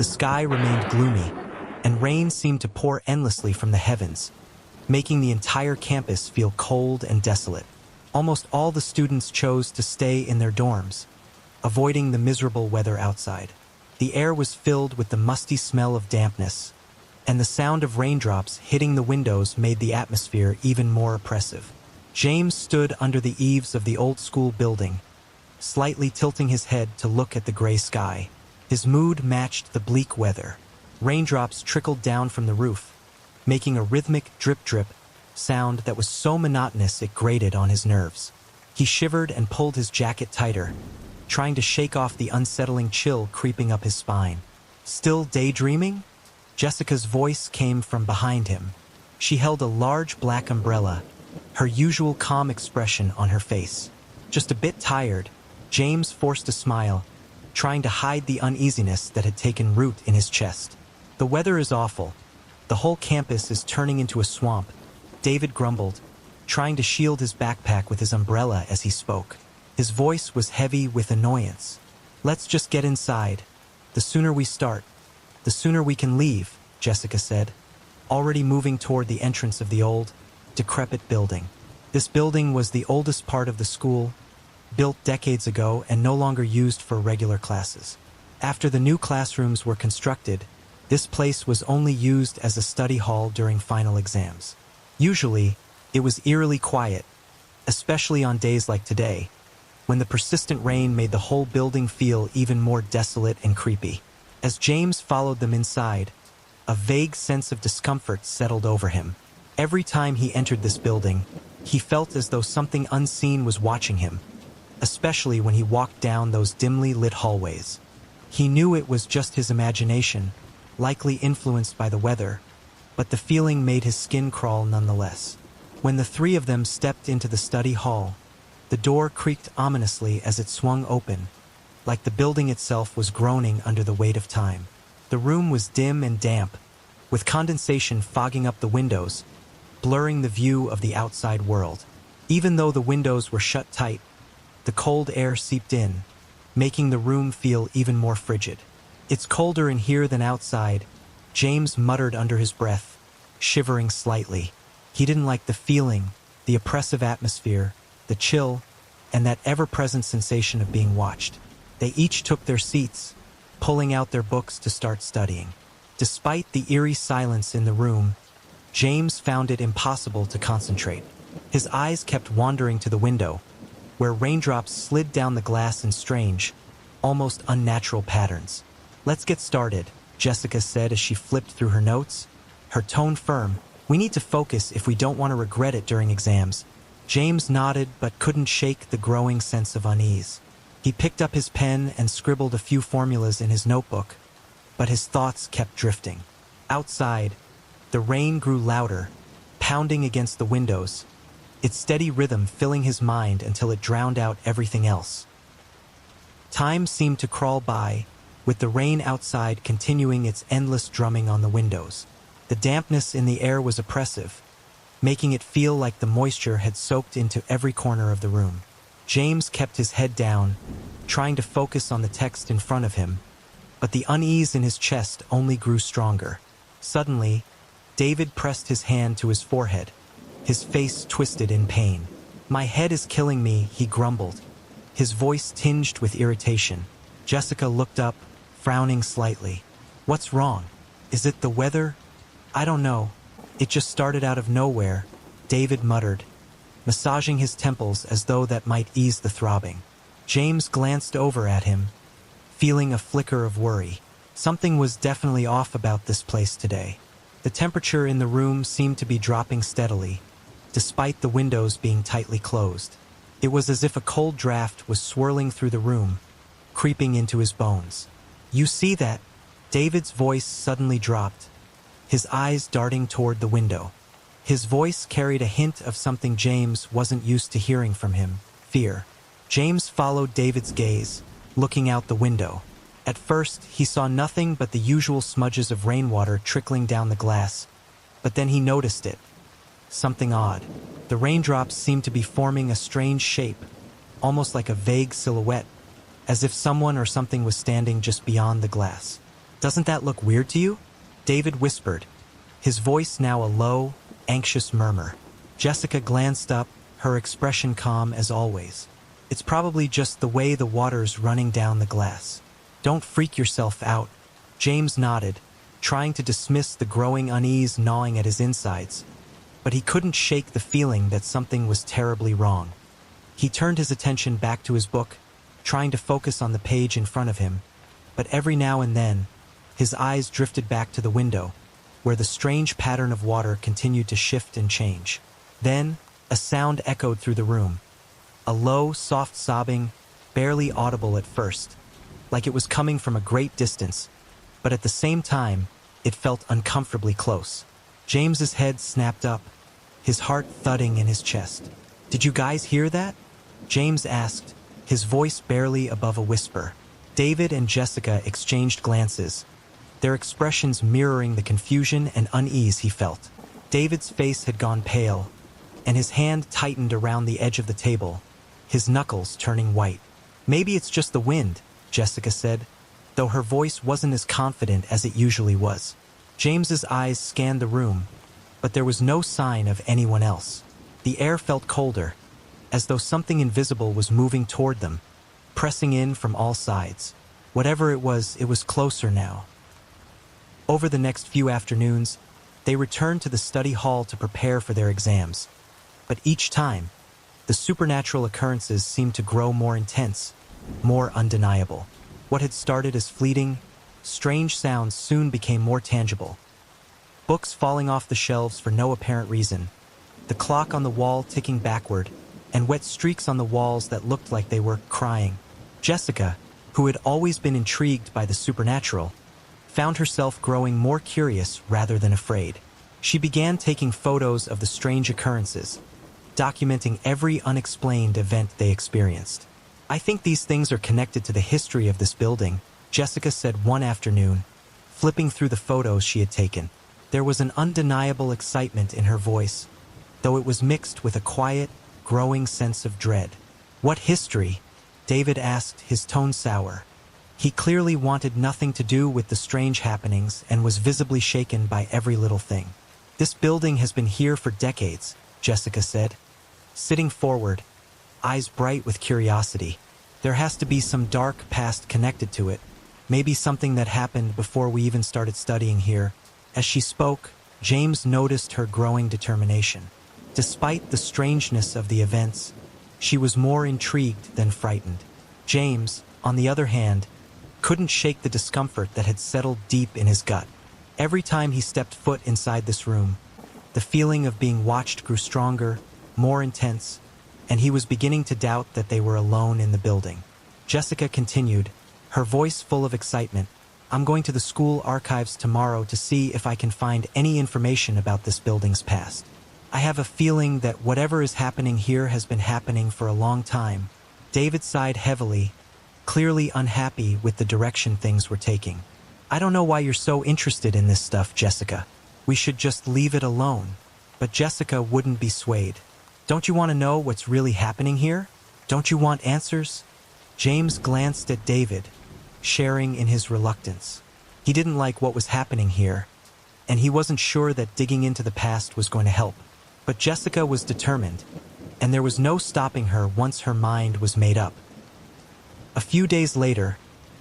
The sky remained gloomy, and rain seemed to pour endlessly from the heavens, making the entire campus feel cold and desolate. Almost all the students chose to stay in their dorms, avoiding the miserable weather outside. The air was filled with the musty smell of dampness, and the sound of raindrops hitting the windows made the atmosphere even more oppressive. James stood under the eaves of the old school building, slightly tilting his head to look at the gray sky. His mood matched the bleak weather. Raindrops trickled down from the roof, making a rhythmic drip-drip sound that was so monotonous it grated on his nerves. He shivered and pulled his jacket tighter, trying to shake off the unsettling chill creeping up his spine. "Still daydreaming?" Jessica's voice came from behind him. She held a large black umbrella, her usual calm expression on her face. Just a bit tired, James forced a smile, trying to hide the uneasiness that had taken root in his chest. "The weather is awful. The whole campus is turning into a swamp," David grumbled, trying to shield his backpack with his umbrella as he spoke. His voice was heavy with annoyance. "Let's just get inside. The sooner we start, the sooner we can leave," Jessica said, already moving toward the entrance of the old, decrepit building. This building was the oldest part of the school, built decades ago and no longer used for regular classes. After the new classrooms were constructed, this place was only used as a study hall during final exams. Usually, it was eerily quiet, especially on days like today, when the persistent rain made the whole building feel even more desolate and creepy. As James followed them inside, a vague sense of discomfort settled over him. Every time he entered this building, he felt as though something unseen was watching him, especially when he walked down those dimly lit hallways. He knew it was just his imagination, likely influenced by the weather, but the feeling made his skin crawl nonetheless. When the three of them stepped into the study hall, the door creaked ominously as it swung open, like the building itself was groaning under the weight of time. The room was dim and damp, with condensation fogging up the windows, blurring the view of the outside world. Even though the windows were shut tight, the cold air seeped in, making the room feel even more frigid. "It's colder in here than outside," James muttered under his breath, shivering slightly. He didn't like the feeling, the oppressive atmosphere, the chill, and that ever-present sensation of being watched. They each took their seats, pulling out their books to start studying. Despite the eerie silence in the room, James found it impossible to concentrate. His eyes kept wandering to the window, where raindrops slid down the glass in strange, almost unnatural patterns. "Let's get started," Jessica said as she flipped through her notes, her tone firm. "We need to focus if we don't want to regret it during exams." James nodded but couldn't shake the growing sense of unease. He picked up his pen and scribbled a few formulas in his notebook, but his thoughts kept drifting. Outside, the rain grew louder, pounding against the windows, its steady rhythm filling his mind until it drowned out everything else. Time seemed to crawl by, with the rain outside continuing its endless drumming on the windows. The dampness in the air was oppressive, making it feel like the moisture had soaked into every corner of the room. James kept his head down, trying to focus on the text in front of him, but the unease in his chest only grew stronger. Suddenly, David pressed his hand to his forehead, his face twisted in pain. "My head is killing me," he grumbled, his voice tinged with irritation. Jessica looked up, frowning slightly. "What's wrong? Is it the weather?" "I don't know. It just started out of nowhere," David muttered, massaging his temples as though that might ease the throbbing. James glanced over at him, feeling a flicker of worry. Something was definitely off about this place today. The temperature in the room seemed to be dropping steadily, despite the windows being tightly closed. It was as if a cold draft was swirling through the room, creeping into his bones. "You see that?" David's voice suddenly dropped, his eyes darting toward the window. His voice carried a hint of something James wasn't used to hearing from him: fear. James followed David's gaze, looking out the window. At first, he saw nothing but the usual smudges of rainwater trickling down the glass, but then he noticed it. Something odd. The raindrops seemed to be forming a strange shape, almost like a vague silhouette, as if someone or something was standing just beyond the glass. Doesn't that look weird to you? David whispered, his voice now a low, anxious murmur. Jessica glanced up, her expression calm as always. It's probably just the way the water's running down the glass. Don't freak yourself out. James nodded, trying to dismiss the growing unease gnawing at his insides. But he couldn't shake the feeling that something was terribly wrong. He turned his attention back to his book, trying to focus on the page in front of him, but every now and then, his eyes drifted back to the window, where the strange pattern of water continued to shift and change. Then, a sound echoed through the room. A low, soft sobbing, barely audible at first, like it was coming from a great distance, but at the same time, it felt uncomfortably close. James's head snapped up, his heart thudding in his chest. "Did you guys hear that?" James asked, his voice barely above a whisper. David and Jessica exchanged glances, their expressions mirroring the confusion and unease he felt. David's face had gone pale, and his hand tightened around the edge of the table, his knuckles turning white. "Maybe it's just the wind," Jessica said, though her voice wasn't as confident as it usually was. James's eyes scanned the room, but there was no sign of anyone else. The air felt colder, as though something invisible was moving toward them, pressing in from all sides. Whatever it was closer now. Over the next few afternoons, they returned to the study hall to prepare for their exams. But each time, the supernatural occurrences seemed to grow more intense, more undeniable. What had started as fleeting, strange sounds soon became more tangible. Books falling off the shelves for no apparent reason, the clock on the wall ticking backward, and wet streaks on the walls that looked like they were crying. Jessica, who had always been intrigued by the supernatural, found herself growing more curious rather than afraid. She began taking photos of the strange occurrences, documenting every unexplained event they experienced. "I think these things are connected to the history of this building," Jessica said one afternoon, flipping through the photos she had taken. There was an undeniable excitement in her voice, though it was mixed with a quiet, growing sense of dread. "What history?" David asked, his tone sour. He clearly wanted nothing to do with the strange happenings and was visibly shaken by every little thing. "This building has been here for decades," Jessica said, sitting forward, eyes bright with curiosity. "There has to be some dark past connected to it, maybe something that happened before we even started studying here." As she spoke, James noticed her growing determination. Despite the strangeness of the events, she was more intrigued than frightened. James, on the other hand, couldn't shake the discomfort that had settled deep in his gut. Every time he stepped foot inside this room, the feeling of being watched grew stronger, more intense, and he was beginning to doubt that they were alone in the building. Jessica continued, her voice full of excitement. "I'm going to the school archives tomorrow to see if I can find any information about this building's past. I have a feeling that whatever is happening here has been happening for a long time." David sighed heavily, clearly unhappy with the direction things were taking. "I don't know why you're so interested in this stuff, Jessica. We should just leave it alone." But Jessica wouldn't be swayed. "Don't you want to know what's really happening here? Don't you want answers?" James glanced at David, sharing in his reluctance. He didn't like what was happening here, and he wasn't sure that digging into the past was going to help. But Jessica was determined, and there was no stopping her once her mind was made up. A few days later,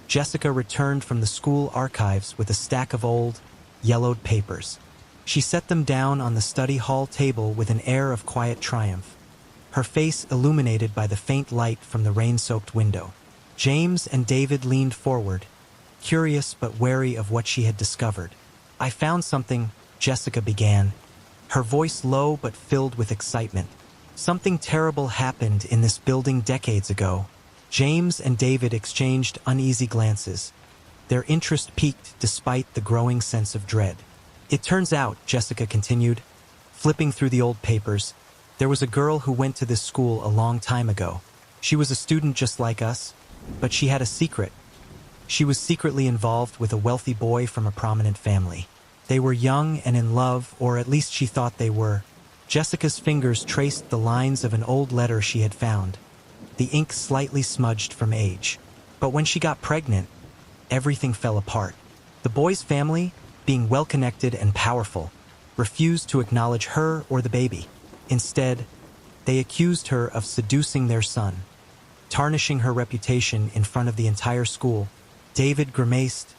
Jessica returned from the school archives with a stack of old, yellowed papers. She set them down on the study hall table with an air of quiet triumph, her face illuminated by the faint light from the rain-soaked window. James and David leaned forward, curious but wary of what she had discovered. "I found something," Jessica began, her voice low but filled with excitement. "Something terrible happened in this building decades ago." James and David exchanged uneasy glances, their interest piqued despite the growing sense of dread. "It turns out," Jessica continued, flipping through the old papers, "there was a girl who went to this school a long time ago. She was a student just like us, but she had a secret. She was secretly involved with a wealthy boy from a prominent family. They were young and in love, or at least she thought they were." Jessica's fingers traced the lines of an old letter she had found, the ink slightly smudged from age. "But when she got pregnant, everything fell apart. The boy's family, being well-connected and powerful, refused to acknowledge her or the baby. Instead, they accused her of seducing their son, tarnishing her reputation in front of the entire school. David grimaced,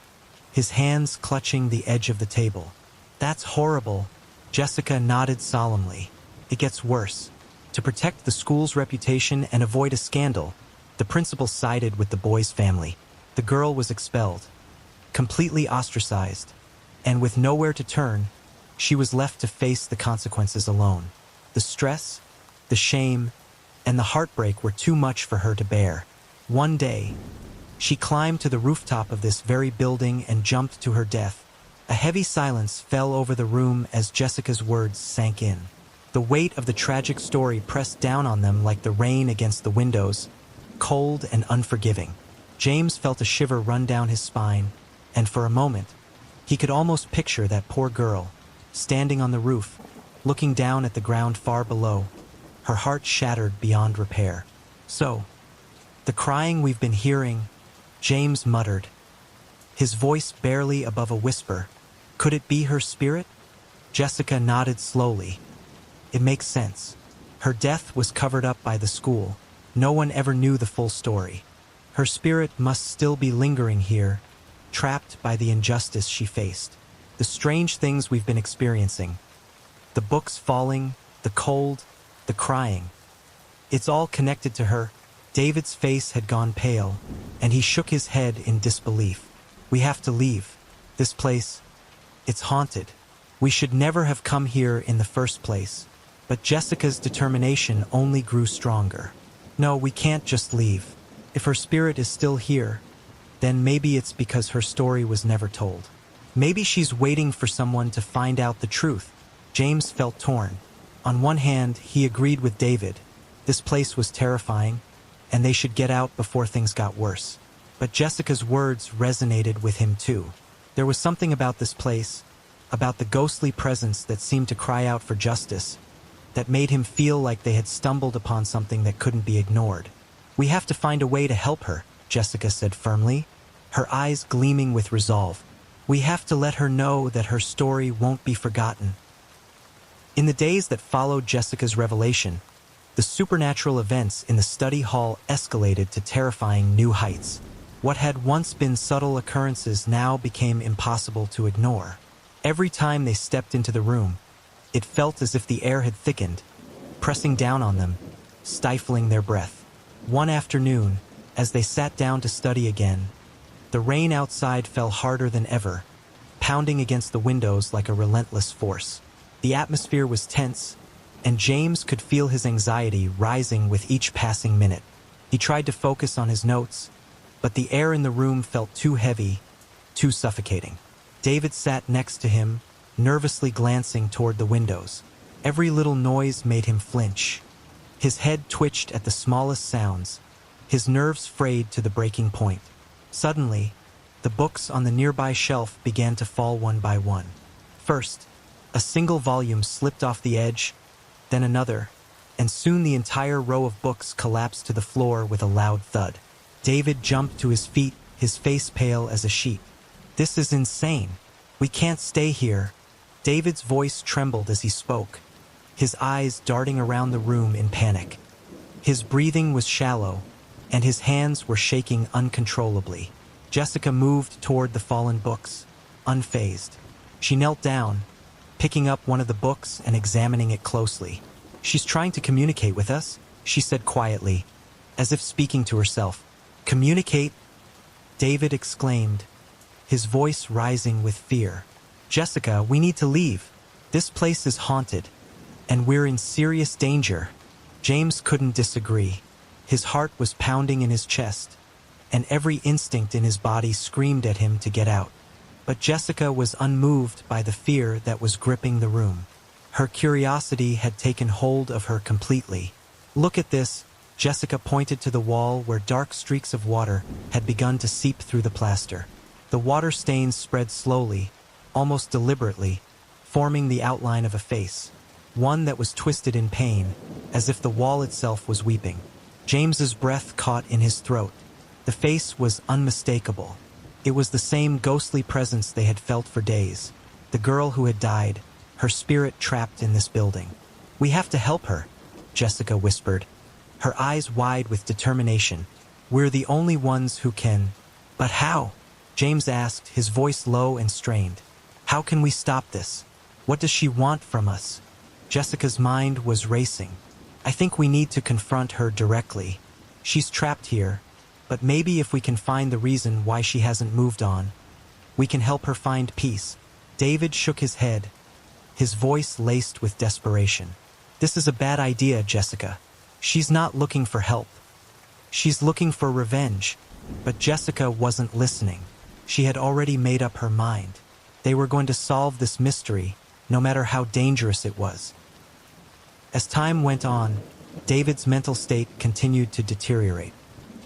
his hands clutching the edge of the table. "That's horrible." Jessica nodded solemnly. "It gets worse. To protect the school's reputation and avoid a scandal, the principal sided with the boy's family. The girl was expelled, completely ostracized, and with nowhere to turn, she was left to face the consequences alone. The stress, the shame, and the heartbreak were too much for her to bear. One day, she climbed to the rooftop of this very building and jumped to her death. A heavy silence fell over the room as Jessica's words sank in. The weight of the tragic story pressed down on them like the rain against the windows, cold and unforgiving. James felt a shiver run down his spine, and for a moment, he could almost picture that poor girl, standing on the roof, looking down at the ground far below, her heart shattered beyond repair. "So, the crying we've been hearing," James muttered, his voice barely above a whisper. "Could it be her spirit?" Jessica nodded slowly. "It makes sense. Her death was covered up by the school. No one ever knew the full story. Her spirit must still be lingering here, trapped by the injustice she faced. The strange things we've been experiencing, the books falling, the cold, the crying, it's all connected to her." David's face had gone pale, and he shook his head in disbelief. "We have to leave. This place, it's haunted. We should never have come here in the first place." But Jessica's determination only grew stronger. "No, we can't just leave. If her spirit is still here, then maybe it's because her story was never told. Maybe she's waiting for someone to find out the truth." James felt torn. On one hand, he agreed with David. This place was terrifying, and they should get out before things got worse. But Jessica's words resonated with him too. There was something about this place, about the ghostly presence that seemed to cry out for justice, that made him feel like they had stumbled upon something that couldn't be ignored. "We have to find a way to help her," Jessica said firmly, her eyes gleaming with resolve. "We have to let her know that her story won't be forgotten." In the days that followed Jessica's revelation, the supernatural events in the study hall escalated to terrifying new heights. What had once been subtle occurrences now became impossible to ignore. Every time they stepped into the room, it felt as if the air had thickened, pressing down on them, stifling their breath. One afternoon, as they sat down to study again, the rain outside fell harder than ever, pounding against the windows like a relentless force. The atmosphere was tense, and James could feel his anxiety rising with each passing minute. He tried to focus on his notes, but the air in the room felt too heavy, too suffocating. David sat next to him, nervously glancing toward the windows. Every little noise made him flinch. His head twitched at the smallest sounds, his nerves frayed to the breaking point. Suddenly, the books on the nearby shelf began to fall one by one. First, a single volume slipped off the edge, then another, and soon the entire row of books collapsed to the floor with a loud thud. David jumped to his feet, his face pale as a sheet. "This is insane. We can't stay here." David's voice trembled as he spoke, his eyes darting around the room in panic. His breathing was shallow, and his hands were shaking uncontrollably. Jessica moved toward the fallen books, unfazed. She knelt down, picking up one of the books and examining it closely. "She's trying to communicate with us," she said quietly, as if speaking to herself. "Communicate?" David exclaimed, his voice rising with fear. "Jessica, we need to leave. This place is haunted, and we're in serious danger." James couldn't disagree. His heart was pounding in his chest, and every instinct in his body screamed at him to get out. But Jessica was unmoved by the fear that was gripping the room. Her curiosity had taken hold of her completely. "Look at this." Jessica pointed to the wall where dark streaks of water had begun to seep through the plaster. The water stains spread slowly, almost deliberately, forming the outline of a face, one that was twisted in pain, as if the wall itself was weeping. James's breath caught in his throat. The face was unmistakable. It was the same ghostly presence they had felt for days. The girl who had died, her spirit trapped in this building. "We have to help her," Jessica whispered, her eyes wide with determination. "We're the only ones who can." "But how?" James asked, his voice low and strained. "How can we stop this? What does she want from us?" Jessica's mind was racing. "I think we need to confront her directly. She's trapped here, but maybe if we can find the reason why she hasn't moved on, we can help her find peace." David shook his head, his voice laced with desperation. "This is a bad idea, Jessica. She's not looking for help. She's looking for revenge." But Jessica wasn't listening. She had already made up her mind. They were going to solve this mystery, no matter how dangerous it was. As time went on, David's mental state continued to deteriorate.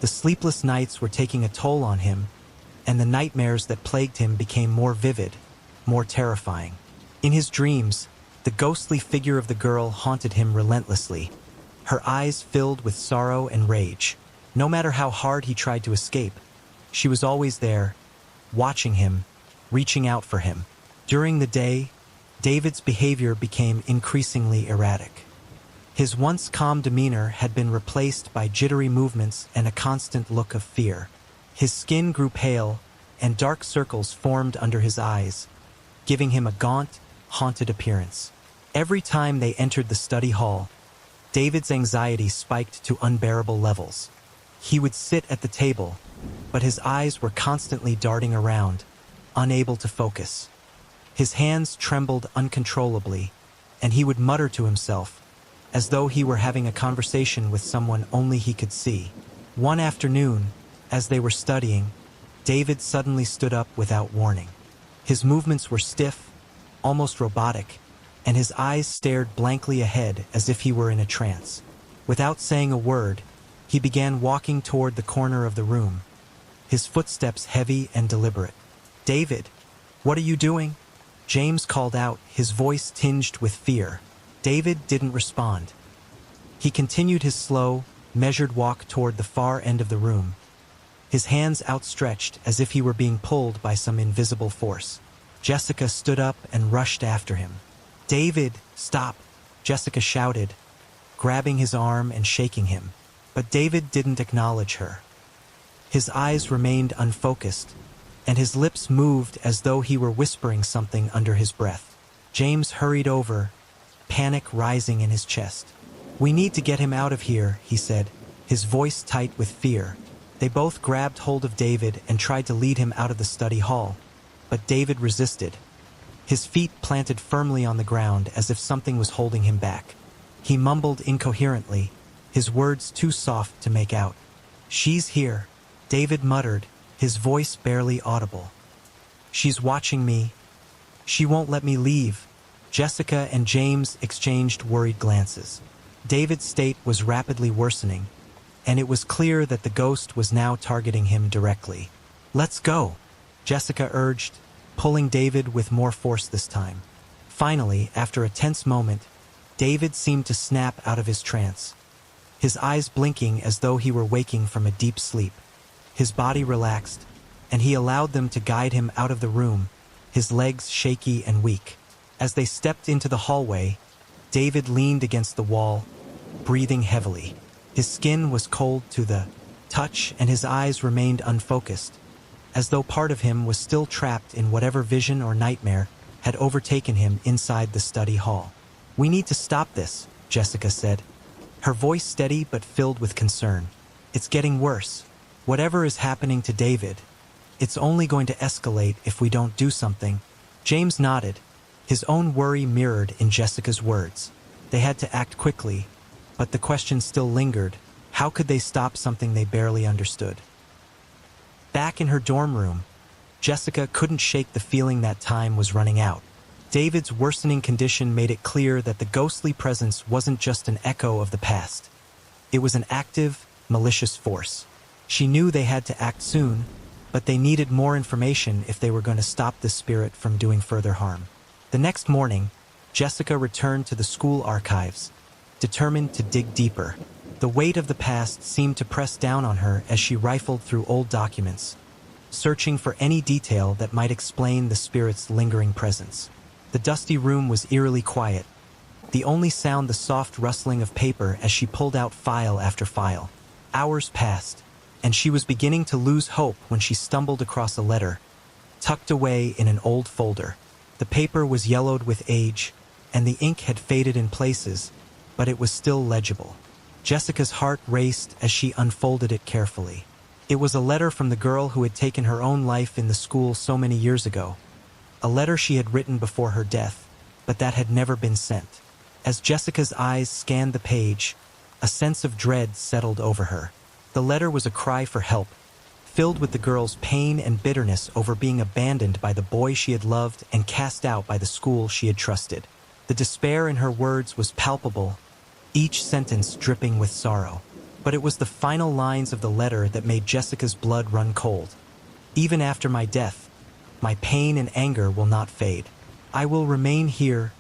The sleepless nights were taking a toll on him, and the nightmares that plagued him became more vivid, more terrifying. In his dreams, the ghostly figure of the girl haunted him relentlessly, her eyes filled with sorrow and rage. No matter how hard he tried to escape, she was always there, watching him, reaching out for him. During the day, David's behavior became increasingly erratic. His once calm demeanor had been replaced by jittery movements and a constant look of fear. His skin grew pale, and dark circles formed under his eyes, giving him a gaunt, haunted appearance. Every time they entered the study hall, David's anxiety spiked to unbearable levels. He would sit at the table, but his eyes were constantly darting around, unable to focus. His hands trembled uncontrollably, and he would mutter to himself, as though he were having a conversation with someone only he could see. One afternoon, as they were studying, David suddenly stood up without warning. His movements were stiff, almost robotic, and his eyes stared blankly ahead as if he were in a trance. Without saying a word, he began walking toward the corner of the room, his footsteps heavy and deliberate. "David, what are you doing?" James called out, his voice tinged with fear. David didn't respond. He continued his slow, measured walk toward the far end of the room, his hands outstretched as if he were being pulled by some invisible force. Jessica stood up and rushed after him. "David, stop!" Jessica shouted, grabbing his arm and shaking him. But David didn't acknowledge her. His eyes remained unfocused, and his lips moved as though he were whispering something under his breath. James hurried over, panic rising in his chest. "We need to get him out of here," he said, his voice tight with fear. They both grabbed hold of David and tried to lead him out of the study hall, but David resisted, his feet planted firmly on the ground as if something was holding him back. He mumbled incoherently, his words too soft to make out. "She's here," David muttered, his voice barely audible. "She's watching me. She won't let me leave." Jessica and James exchanged worried glances. David's state was rapidly worsening, and it was clear that the ghost was now targeting him directly. "Let's go," Jessica urged, pulling David with more force this time. Finally, after a tense moment, David seemed to snap out of his trance, his eyes blinking as though he were waking from a deep sleep. His body relaxed, and he allowed them to guide him out of the room, his legs shaky and weak. As they stepped into the hallway, David leaned against the wall, breathing heavily. His skin was cold to the touch, and his eyes remained unfocused, as though part of him was still trapped in whatever vision or nightmare had overtaken him inside the study hall. "We need to stop this," Jessica said, her voice steady but filled with concern. "It's getting worse. Whatever is happening to David, it's only going to escalate if we don't do something." James nodded, his own worry mirrored in Jessica's words. They had to act quickly, but the question still lingered. How could they stop something they barely understood? Back in her dorm room, Jessica couldn't shake the feeling that time was running out. David's worsening condition made it clear that the ghostly presence wasn't just an echo of the past. It was an active, malicious force. She knew they had to act soon, but they needed more information if they were going to stop the spirit from doing further harm. The next morning, Jessica returned to the school archives, determined to dig deeper. The weight of the past seemed to press down on her as she rifled through old documents, searching for any detail that might explain the spirit's lingering presence. The dusty room was eerily quiet, the only sound the soft rustling of paper as she pulled out file after file. Hours passed, and she was beginning to lose hope when she stumbled across a letter, tucked away in an old folder. The paper was yellowed with age, and the ink had faded in places, but it was still legible. Jessica's heart raced as she unfolded it carefully. It was a letter from the girl who had taken her own life in the school so many years ago. A letter she had written before her death, but that had never been sent. As Jessica's eyes scanned the page, a sense of dread settled over her. The letter was a cry for help, filled with the girl's pain and bitterness over being abandoned by the boy she had loved and cast out by the school she had trusted. The despair in her words was palpable, each sentence dripping with sorrow. But it was the final lines of the letter that made Jessica's blood run cold. Even after my death, my pain and anger will not fade. I will remain here,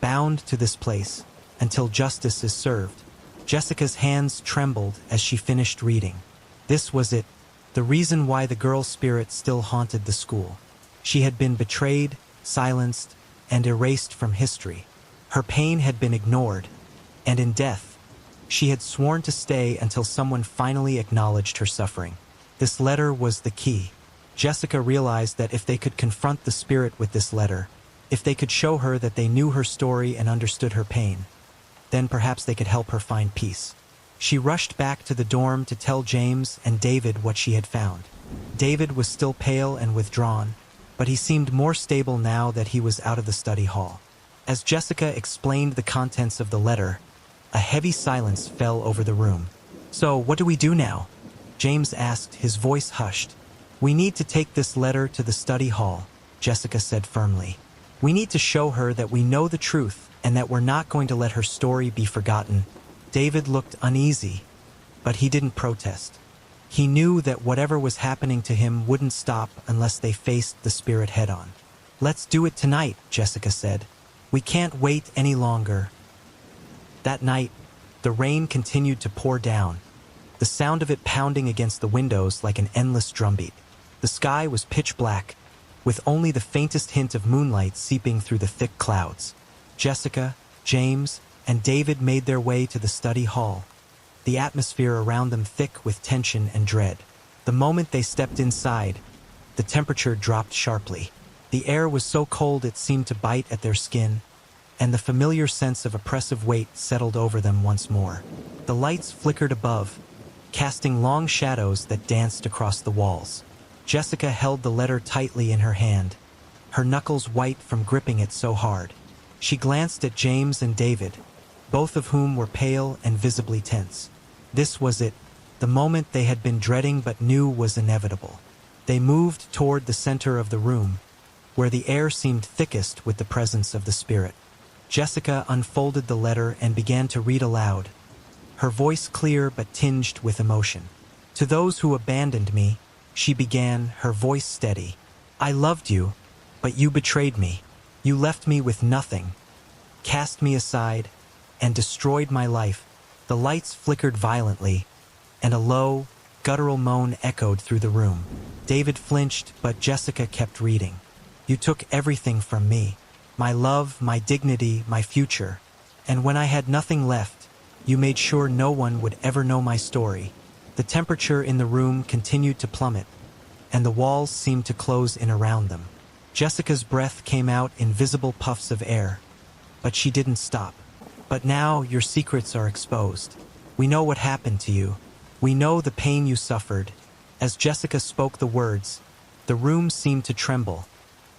bound to this place, until justice is served. Jessica's hands trembled as she finished reading. This was it, the reason why the girl's spirit still haunted the school. She had been betrayed, silenced, and erased from history. Her pain had been ignored, and in death, she had sworn to stay until someone finally acknowledged her suffering. This letter was the key. Jessica realized that if they could confront the spirit with this letter, if they could show her that they knew her story and understood her pain, then perhaps they could help her find peace. She rushed back to the dorm to tell James and David what she had found. David was still pale and withdrawn, but he seemed more stable now that he was out of the study hall. As Jessica explained the contents of the letter, a heavy silence fell over the room. "So, what do we do now?" James asked, his voice hushed. "We need to take this letter to the study hall," Jessica said firmly. "We need to show her that we know the truth and that we're not going to let her story be forgotten." David looked uneasy, but he didn't protest. He knew that whatever was happening to him wouldn't stop unless they faced the spirit head-on. "Let's do it tonight," Jessica said. "We can't wait any longer." That night, the rain continued to pour down, the sound of it pounding against the windows like an endless drumbeat. The sky was pitch black, with only the faintest hint of moonlight seeping through the thick clouds. Jessica, James, and David made their way to the study hall, the atmosphere around them thick with tension and dread. The moment they stepped inside, the temperature dropped sharply. The air was so cold it seemed to bite at their skin, and the familiar sense of oppressive weight settled over them once more. The lights flickered above, casting long shadows that danced across the walls. Jessica held the letter tightly in her hand, her knuckles white from gripping it so hard. She glanced at James and David, both of whom were pale and visibly tense. This was it, the moment they had been dreading but knew was inevitable. They moved toward the center of the room, where the air seemed thickest with the presence of the spirit. Jessica unfolded the letter and began to read aloud, her voice clear but tinged with emotion. "To those who abandoned me," she began, her voice steady. "I loved you, but you betrayed me. You left me with nothing, cast me aside, and destroyed my life." The lights flickered violently, and a low, guttural moan echoed through the room. David flinched, but Jessica kept reading. "You took everything from me, my love, my dignity, my future, and when I had nothing left, you made sure no one would ever know my story." The temperature in the room continued to plummet, and the walls seemed to close in around them. Jessica's breath came out in visible puffs of air, but she didn't stop. "But now your secrets are exposed. We know what happened to you. We know the pain you suffered." As Jessica spoke the words, the room seemed to tremble,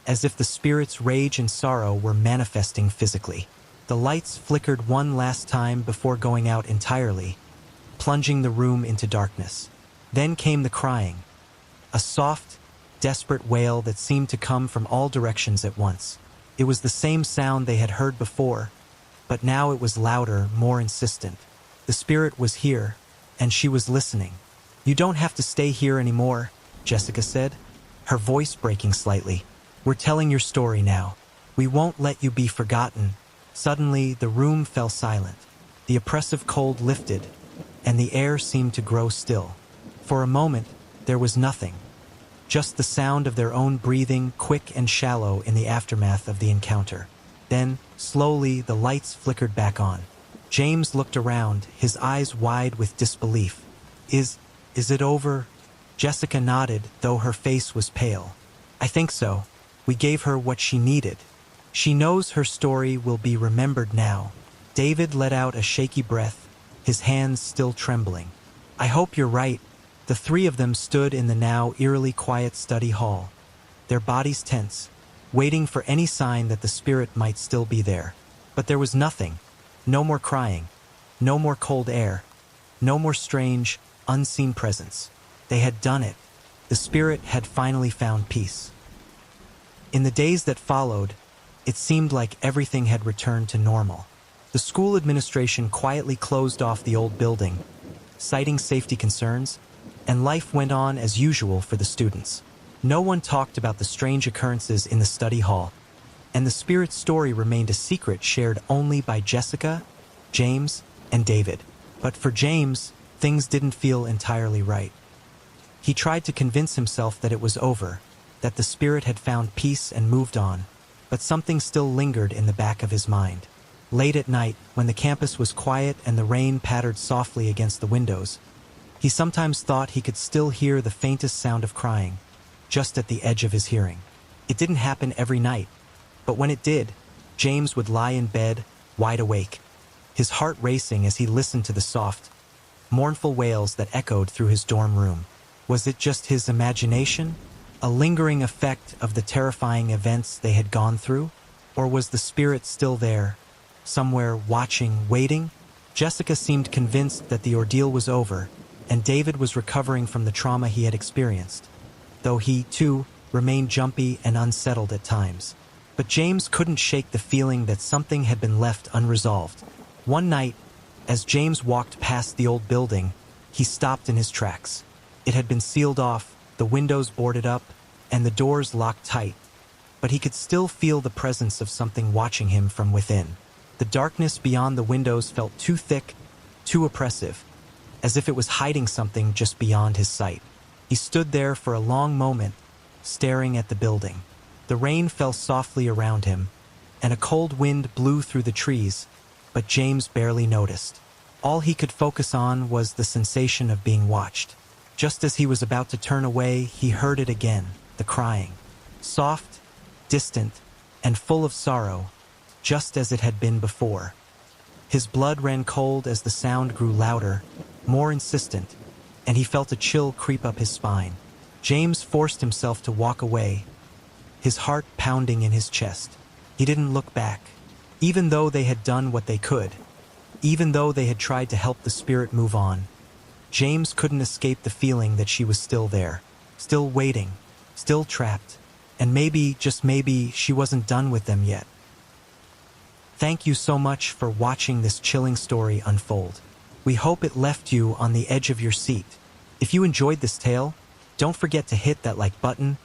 as if the spirit's rage and sorrow were manifesting physically. The lights flickered one last time before going out entirely, plunging the room into darkness. Then came the crying, a soft, desperate wail that seemed to come from all directions at once. It was the same sound they had heard before, but now it was louder, more insistent. The spirit was here, and she was listening. "You don't have to stay here anymore," Jessica said, her voice breaking slightly. "We're telling your story now. We won't let you be forgotten." Suddenly, the room fell silent. The oppressive cold lifted, and the air seemed to grow still. For a moment, there was nothing. just the sound of their own breathing, quick and shallow in the aftermath of the encounter. Then, slowly, the lights flickered back on. James looked around, his eyes wide with disbelief. Is it over?" Jessica nodded, though her face was pale. "I think so. We gave her what she needed. She knows her story will be remembered now." David let out a shaky breath, his hands still trembling. "I hope you're right." The three of them stood in the now eerily quiet study hall, their bodies tense, waiting for any sign that the spirit might still be there. But there was nothing. No more crying. No more cold air. No more strange, unseen presence. They had done it. The spirit had finally found peace. In the days that followed, it seemed like everything had returned to normal. The school administration quietly closed off the old building, citing safety concerns, and life went on as usual for the students. No one talked about the strange occurrences in the study hall, and the spirit's story remained a secret shared only by Jessica, James, and David. But for James, things didn't feel entirely right. He tried to convince himself that it was over, that the spirit had found peace and moved on, but something still lingered in the back of his mind. Late at night, when the campus was quiet and the rain pattered softly against the windows, he sometimes thought he could still hear the faintest sound of crying, just at the edge of his hearing. It didn't happen every night, but when it did, James would lie in bed, wide awake, his heart racing as he listened to the soft, mournful wails that echoed through his dorm room. Was it just his imagination, a lingering effect of the terrifying events they had gone through? Or was the spirit still there, somewhere watching, waiting? Jessica seemed convinced that the ordeal was over, and David was recovering from the trauma he had experienced, though he, too, remained jumpy and unsettled at times. But James couldn't shake the feeling that something had been left unresolved. One night, as James walked past the old building, he stopped in his tracks. It had been sealed off, the windows boarded up, and the doors locked tight, but he could still feel the presence of something watching him from within. The darkness beyond the windows felt too thick, too oppressive, as if it was hiding something just beyond his sight. He stood there for a long moment, staring at the building. The rain fell softly around him, and a cold wind blew through the trees, but James barely noticed. All he could focus on was the sensation of being watched. Just as he was about to turn away, he heard it again, the crying. Soft, distant, and full of sorrow, just as it had been before. His blood ran cold as the sound grew louder, more insistent, and he felt a chill creep up his spine. James forced himself to walk away, his heart pounding in his chest. He didn't look back, even though they had done what they could, even though they had tried to help the spirit move on. James couldn't escape the feeling that she was still there, still waiting, still trapped, and maybe, just maybe, she wasn't done with them yet. Thank you so much for watching this chilling story unfold. We hope it left you on the edge of your seat. If you enjoyed this tale, don't forget to hit that like button,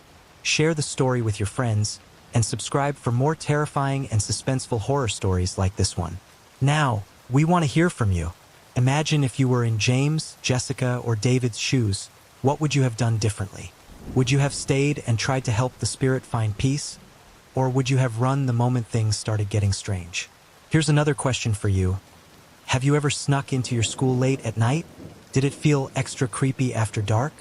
share the story with your friends, and subscribe for more terrifying and suspenseful horror stories like this one. Now, we want to hear from you. Imagine if you were in James, Jessica, or David's shoes. What would you have done differently? Would you have stayed and tried to help the spirit find peace? Or would you have run the moment things started getting strange? Here's another question for you. Have you ever snuck into your school late at night? Did it feel extra creepy after dark?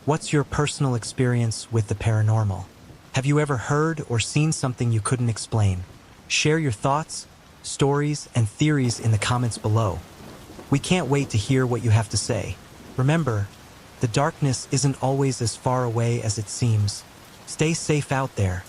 What's your personal experience with the paranormal? Have you ever heard or seen something you couldn't explain? Share your thoughts, stories, and theories in the comments below. We can't wait to hear what you have to say. Remember, the darkness isn't always as far away as it seems. Stay safe out there,